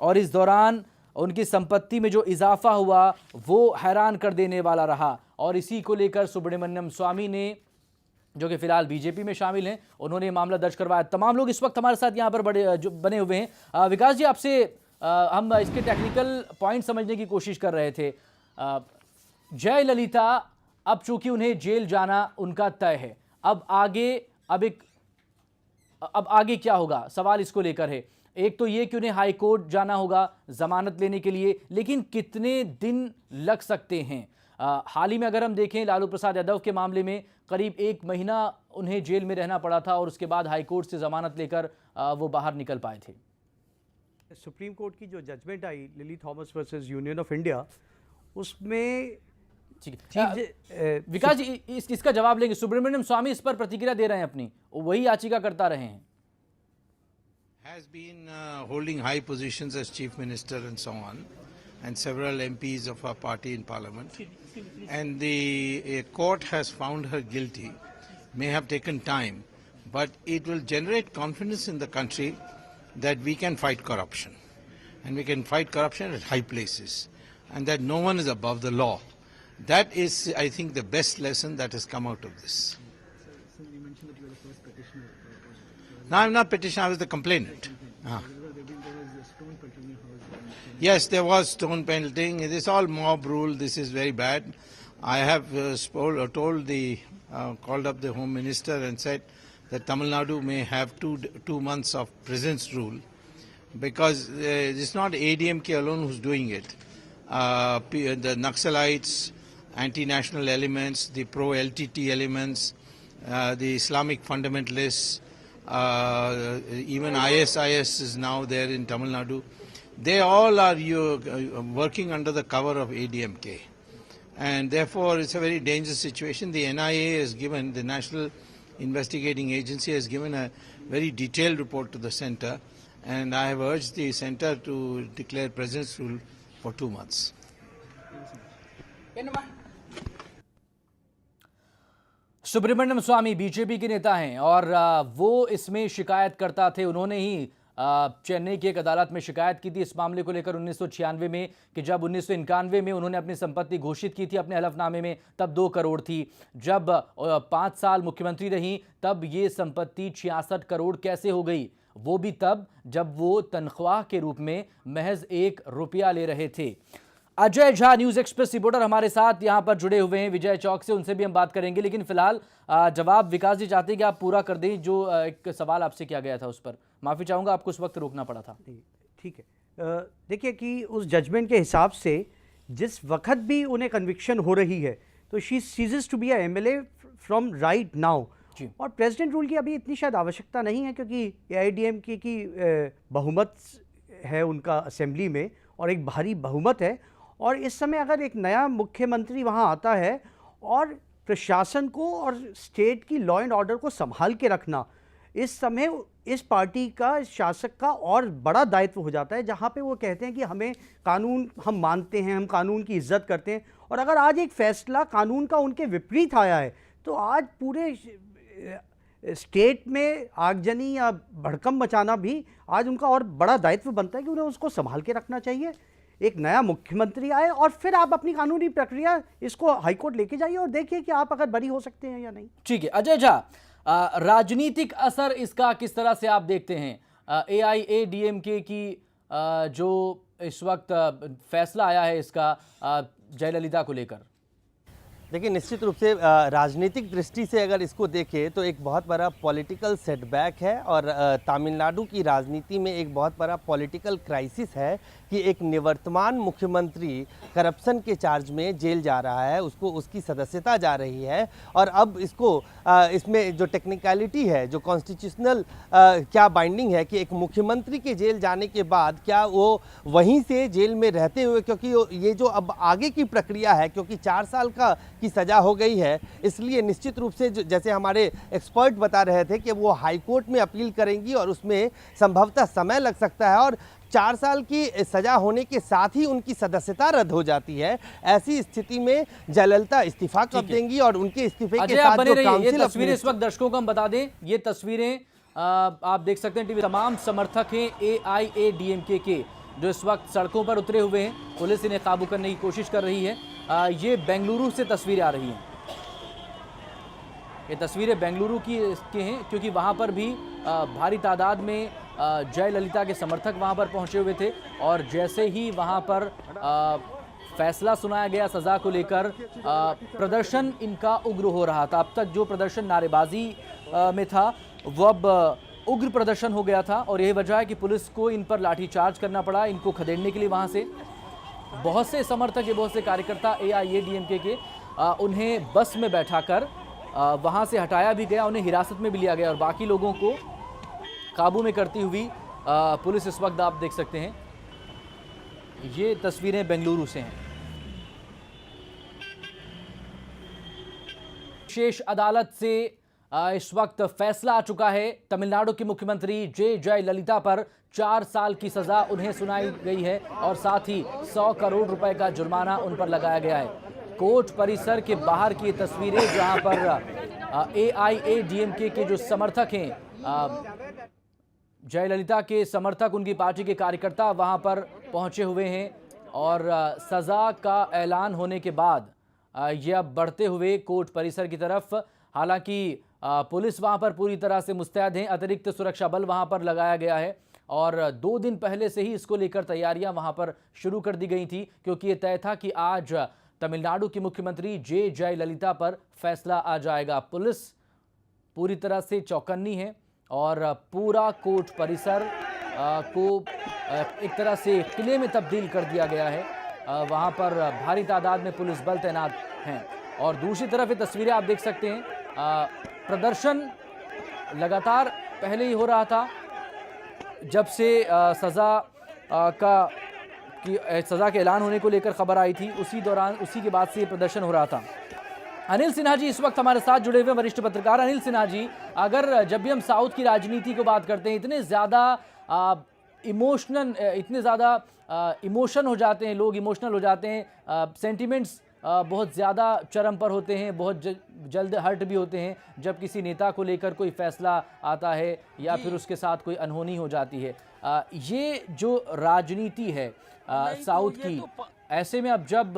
और इस दौरान उनकी संपत्ति में जो इजाफा हुआ वो हैरान कर देने वाला रहा। और इसी को लेकर सुब्रमण्यम स्वामी ने, जो कि फिलहाल बीजेपी में शामिल हैं, उन्होंने मामला दर्ज करवाया। तमाम लोग इस वक्त हमारे साथ यहाँ पर जो बने हुए हैं। विकास जी, आपसे हम इसके टेक्निकल पॉइंट समझने की कोशिश कर रहे थे। जयललिता, अब चूंकि उन्हें जेल जाना उनका तय है, अब आगे क्या होगा, सवाल इसको लेकर है। एक तो ये कि उन्हें हाई कोर्ट जाना होगा जमानत लेने के लिए, लेकिन कितने दिन लग सकते हैं। हाल ही में अगर हम देखें लालू प्रसाद यादव के मामले में करीब 1 महीना उन्हें जेल में रहना पड़ा था और उसके बाद हाई कोर्ट से जमानत लेकर वो बाहर निकल पाए थे। सुप्रीम कोर्ट की जो जजमेंट आई Lily Thomas versus Union of India, उसमें विकास जी इसका जवाब लेंगे। सुब्रमण्यम स्वामी इस पर प्रतिक्रिया दे रहे हैं अपनी, वही याचिका करता रहे हैं। Has been holding high positions as chief minister and so on, and several MPs of our party in parliament, and the court has found her guilty. May have taken time, but it will generate confidence in the country that we can fight corruption, and we can fight corruption at high places, and that no one is above the law. That is, I think, the best lesson that has come out of this. So you mentioned that you were the first petitioner. No, I'm not petitioner, I was the complainant. There was stone pelting. Yes, there was stone pelting. It is all mob rule. This is very bad. I have called up the Home Minister and said that Tamil Nadu may have two months of prisons rule, because it's not ADMK alone who's doing it. The Naxalites, anti-national elements, the pro-LTT elements, the Islamic fundamentalists, even ISIS is now there in Tamil Nadu. They all are working under the cover of ADMK, and therefore it's a very dangerous situation. The NIA has given, the National Investigating Agency has given a very detailed report to the centre, and I have urged the centre to declare presence rule for 2 months. Subramanian Swamy BJP के नेता हैं और वो इसमें शिकायत करता थे। उन्होंने ही चेन्नई की एक अदालत में शिकायत की थी इस मामले को लेकर 1996 में, कि जब 1991 में उन्होंने अपनी संपत्ति घोषित की थी अपने हलफनामे में, तब 2 करोड़ थी। जब 5 साल मुख्यमंत्री रही तब ये संपत्ति 66 करोड़ कैसे हो गई, वो भी तब जब वो तनख्वाह के रूप में महज 1 रुपया ले रहे थे। Ajay Jha, news express reporter, हमारे साथ यहां पर जुड़े हुए हैं विजय चौक से, उनसे भी हम बात करेंगे। लेकिन फिलहाल जवाब विकास जी चाहते हैं कि आप पूरा कर दें जो एक सवाल आपसे किया गया था उस पर। माफ़ी चाहूँगा, आपको उस वक्त रोकना पड़ा था। ठीक है। देखिए कि उस जजमेंट के हिसाब से जिस वक्त भी उन्हें कन्विक्शन हो रही है तो she ceases to be a MLA from right now. और प्रेसिडेंट रूल की अभी इतनी शायद आवश्यकता नहीं है, क्योंकि AIDMK की बहुमत है उनका असेंबली में और एक भारी बहुमत है। और इस समय अगर एक नया मुख्यमंत्री वहाँ आता है और प्रशासन को और स्टेट की लॉ एंड ऑर्डर को संभाल के रखना, इस समय इस पार्टी का, इस शासक का और बड़ा दायित्व हो जाता है, जहाँ पे वो कहते हैं कि हमें कानून, हम मानते हैं, हम कानून की इज्जत करते हैं। और अगर आज एक फैसला कानून का उनके विपरीत आया है तो आज पूरे स्टेट में आगजनी या भड़कम मचाना भी आज उनका और बड़ा दायित्व बनता है कि उन्हें उसको संभाल के रखना चाहिए। एक नया मुख्यमंत्री आए और फिर आप अपनी कानूनी प्रक्रिया इसको हाईकोर्ट लेके जाइए और देखिए कि आप अगर बरी हो सकते हैं या नहीं। ठीक है अजय झा, राजनीतिक असर इसका किस तरह से आप देखते हैं? AIADMK की जो इस वक्त फैसला आया है इसका जयललिता को लेकर, देखिए निश्चित रूप से राजनीतिक दृष्टि से अगर इसको देखें तो एक बहुत बड़ा पॉलिटिकल सेटबैक है और तमिलनाडु की राजनीति में एक बहुत बड़ा पॉलिटिकल क्राइसिस है कि एक निवर्तमान मुख्यमंत्री करप्शन के चार्ज में जेल जा रहा है, उसको उसकी सदस्यता जा रही है। और अब इसको इसमें जो टेक्निकलिटी है, जो कॉन्स्टिट्यूशनल क्या बाइंडिंग है कि एक मुख्यमंत्री के जेल जाने के बाद क्या वो वहीं से जेल में रहते हुए, क्योंकि ये जो अब आगे की प्रक्रिया है, क्योंकि 4 साल की सज़ा हो गई है, इसलिए निश्चित रूप से जैसे हमारे एक्सपर्ट बता रहे थे कि वो हाई कोर्ट में अपील करेंगी और उसमें संभवतः समय लग सकता है और 4 साल की सजा होने के साथ ही उनकी सदस्यता रद्द हो जाती है। ऐसी स्थिति में जयललिता इस्तीफा कर देंगी और उनके इस्तीफे के साथ जो काउंसिल, ये तस्वीरें इस वक्त दर्शकों को हम बता दें, ये तस्वीरें आप देख सकते हैं टीवी, तमाम समर्थक हैं AIADMK के जो इस वक्त सड़कों पर उतरे हुए हैं। पुलिस इन्हें काबू करने की कोशिश कर रही है। ये बेंगलुरु से तस्वीरें आ रही हैं। ये तस्वीरें बेंगलुरु की हैं, क्योंकि वहां पर भी भारी तादाद में जयललिता के समर्थक वहां पर पहुंचे हुए थे। और जैसे ही वहां पर फैसला सुनाया गया सजा को लेकर, प्रदर्शन इनका उग्र हो रहा था। अब तक जो प्रदर्शन नारेबाजी में था वो अब उग्र प्रदर्शन हो गया था, और यही वजह है कि पुलिस को इन पर लाठीचार्ज करना पड़ा, इनको खदेड़ने के लिए। वहां से बहुत से समर्थक, बहुत से कार्यकर्ता AIADMK के, उन्हें बस में बैठाकर वहां से हटाया भी गया, उन्हें हिरासत में भी लिया गया, और बाकी लोगों को काबू में करती हुई पुलिस इस वक्त आप देख सकते हैं। ये तस्वीरें बेंगलुरु से हैं। विशेष अदालत से इस वक्त फैसला आ चुका है। तमिलनाडु की मुख्यमंत्री जयललिता पर 4 साल की सजा उन्हें सुनाई गई है, और साथ ही 100 करोड़ रुपए का जुर्माना उन पर लगाया गया है। कोर्ट परिसर के बाहर की तस्वीरें, जहां पर AIADMK के जो समर्थक हैं, जयललिता के समर्थक, उनकी पार्टी के कार्यकर्ता वहां पर पहुंचे हुए हैं, और सजा का ऐलान होने के बाद ये अब बढ़ते हुए कोर्ट परिसर की तरफ। हालांकि पुलिस वहां पर पूरी तरह से मुस्तैद हैं, अतिरिक्त सुरक्षा बल वहां पर लगाया गया है, और 2 दिन पहले से ही इसको लेकर तैयारियां वहां पर शुरू कर दी गई थी, क्योंकि ये तय था कि आज तमिलनाडु की मुख्यमंत्री जयललिता पर फैसला आ जाएगा। पुलिस पूरी तरह से चौकन्नी है, और पूरा कोर्ट परिसर को एक तरह से किले में तब्दील कर दिया गया है। वहां पर भारी तादाद में पुलिस बल तैनात हैं, और दूसरी तरफ ये तस्वीरें आप देख सकते हैं। प्रदर्शन लगातार पहले ही हो रहा था, जब से सजा के ऐलान होने को लेकर खबर आई थी, उसी के बाद से ये प्रदर्शन हो रहा था। अनिल सिन्हा जी इस वक्त हमारे साथ जुड़े हुए, वरिष्ठ पत्रकार। अनिल सिन्हा जी, अगर जब भी हम साउथ की राजनीति को बात करते हैं, इतने ज़्यादा इमोशन हो जाते हैं, लोग इमोशनल हो जाते हैं, सेंटिमेंट्स बहुत ज़्यादा चरम पर होते हैं, बहुत जल्द हर्ट भी होते हैं जब किसी नेता को लेकर कोई फैसला आता है या फिर उसके साथ कोई अनहोनी हो जाती है। ये जो राजनीति है साउथ की, ऐसे में अब जब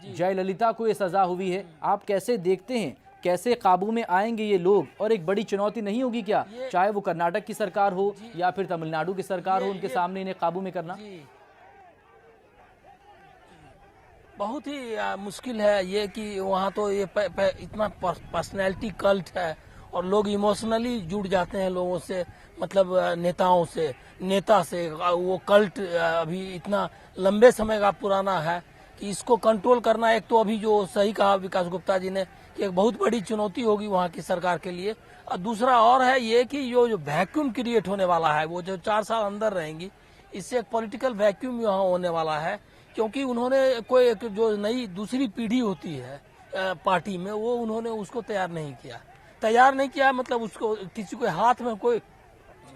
जयललिता को ये सज़ा हुई है, आप कैसे देखते हैं, कैसे काबू में आएंगे ये लोग? और एक बड़ी चुनौती नहीं होगी क्या, चाहे वो कर्नाटक की सरकार हो या फिर तमिलनाडु की सरकार हो, उनके सामने इन्हें काबू में करना? बहुत ही मुश्किल है ये कि वहाँ तो ये इतना पर्सनैलिटी कल्ट है, और लोग इमोशनली जुड़ जाते हैं लोगों से, मतलब नेता से। वो कल्ट अभी इतना लंबे समय का पुराना है कि इसको कंट्रोल करना, एक तो अभी जो सही कहा विकास गुप्ता जी ने कि एक बहुत बड़ी चुनौती होगी वहाँ की सरकार के लिए, और दूसरा और है ये कि जो वैक्यूम क्रिएट होने वाला है, वो जो 4 साल अंदर रहेंगी, इससे एक पॉलिटिकल वैक्यूम यहाँ होने वाला है, क्योंकि उन्होंने कोई एक जो नई दूसरी पीढ़ी होती है पार्टी में, वो उन्होंने उसको तैयार नहीं किया, मतलब उसको किसी के हाथ में कोई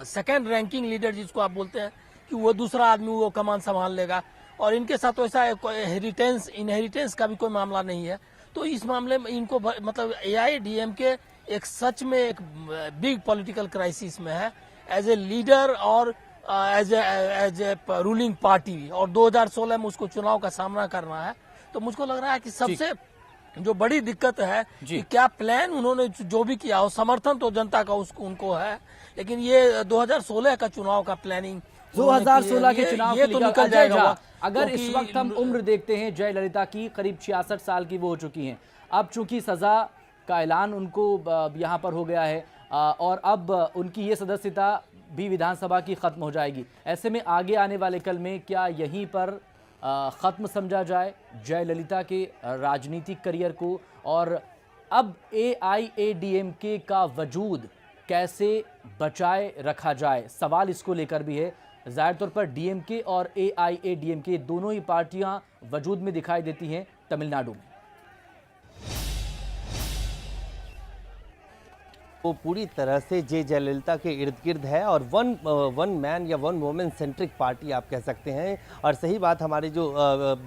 सेकेंड रैंकिंग लीडर जिसको आप बोलते हैं कि वो दूसरा आदमी वो कमान संभाल लेगा, और इनके साथ वैसा इनहेरिटेंस का भी कोई मामला नहीं है। तो इस मामले में इनको मतलब AIADMK एक सच में एक बिग पॉलिटिकल क्राइसिस में है, एज ए लीडर और एज ए रूलिंग पार्टी, और 2016 में उसको चुनाव का सामना करना है। तो मुझको लग रहा है कि सबसे जो बड़ी दिक्कत है कि क्या प्लान उन्होंने जो भी किया हो, समर्थन तो जनता का उनको है, लेकिन ये 2016 का चुनाव का प्लानिंग 2016 के चुनाव ये तो निकल जाएगा। अगर इस वक्त हम उम्र देखते हैं जयललिता की, करीब 66 साल की वो हो चुकी हैं। अब चूंकि सजा का ऐलान उनको यहाँ पर हो गया है, और अब उनकी ये सदस्यता भी विधानसभा की खत्म हो जाएगी। ऐसे में आगे आने वाले कल में क्या यहीं पर ख़त्म समझा जाए जयललिता के राजनीतिक करियर को, और अब AIADMK का वजूद कैसे बचाए रखा जाए, सवाल इसको लेकर भी है। ज़ाहिर तौर पर DMK और AIADMK दोनों ही पार्टियां वजूद में दिखाई देती हैं तमिलनाडु में। वो पूरी तरह से जयललिता के इर्द गिर्द है और वन मैन या वन वुमेन सेंट्रिक पार्टी आप कह सकते हैं। और सही बात हमारे जो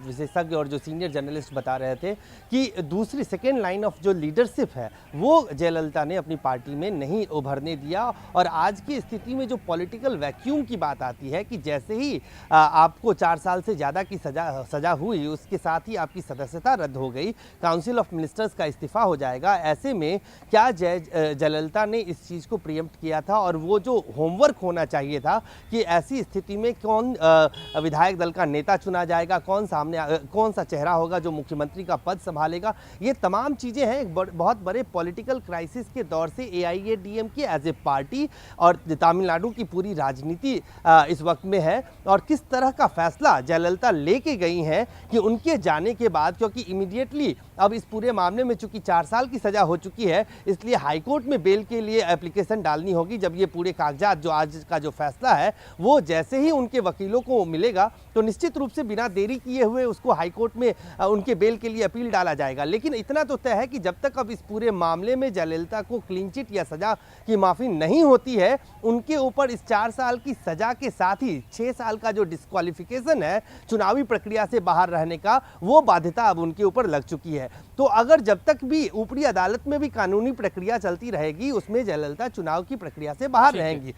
विशेषज्ञ और जो सीनियर जर्नलिस्ट बता रहे थे कि दूसरी सेकेंड लाइन ऑफ जो लीडरशिप है वो जयललिता ने अपनी पार्टी में नहीं उभरने दिया। और आज की स्थिति में जो पॉलिटिकल वैक्यूम की बात आती है कि जैसे ही आपको 4 साल से ज़्यादा की सजा हुई, उसके साथ ही आपकी सदस्यता रद्द हो गई, काउंसिल ऑफ मिनिस्टर्स का इस्तीफा हो जाएगा। ऐसे में क्या जयललिता ने इस चीज़ को प्रीएम्प्ट किया था और वो जो होमवर्क होना चाहिए था कि ऐसी स्थिति में कौन विधायक दल का नेता चुना जाएगा, कौन सा चेहरा होगा जो मुख्यमंत्री का पद संभालेगा, ये तमाम चीज़ें हैं एक बहुत बड़े पॉलिटिकल क्राइसिस के दौर से एआईएडीएमके एज ए पार्टी और तमिलनाडु की पूरी राजनीति इस वक्त में है। और किस तरह का फैसला जयललिता लेके गई हैं कि उनके जाने के बाद, क्योंकि इमीडिएटली अब इस पूरे मामले में चूंकि 4 साल की सजा हो चुकी है, इसलिए हाईकोर्ट में बेल के लिए एप्लीकेशन डालनी होगी। जब ये पूरे कागजात जो आज का जो फैसला है वो जैसे ही उनके वकीलों को मिलेगा तो निश्चित रूप से बिना देरी किए हुए उसको हाईकोर्ट में उनके बेल के लिए अपील डाला जाएगा। लेकिन इतना तो तय है कि जब तक अब इस पूरे मामले में जयललिता को क्लीन चिट या सजा की माफ़ी नहीं होती है, उनके ऊपर इस 4 साल की सजा के साथ ही 6 साल का जो डिस्क्वालिफिकेशन है चुनावी प्रक्रिया से बाहर रहने का, वो बाध्यता अब उनके ऊपर लग चुकी है। तो अगर जब तक भी ऊपरी अदालत में भी कानूनी प्रक्रिया चलती रहेगी, उसमें जयललिता चुनाव की प्रक्रिया से बाहर रहेंगी।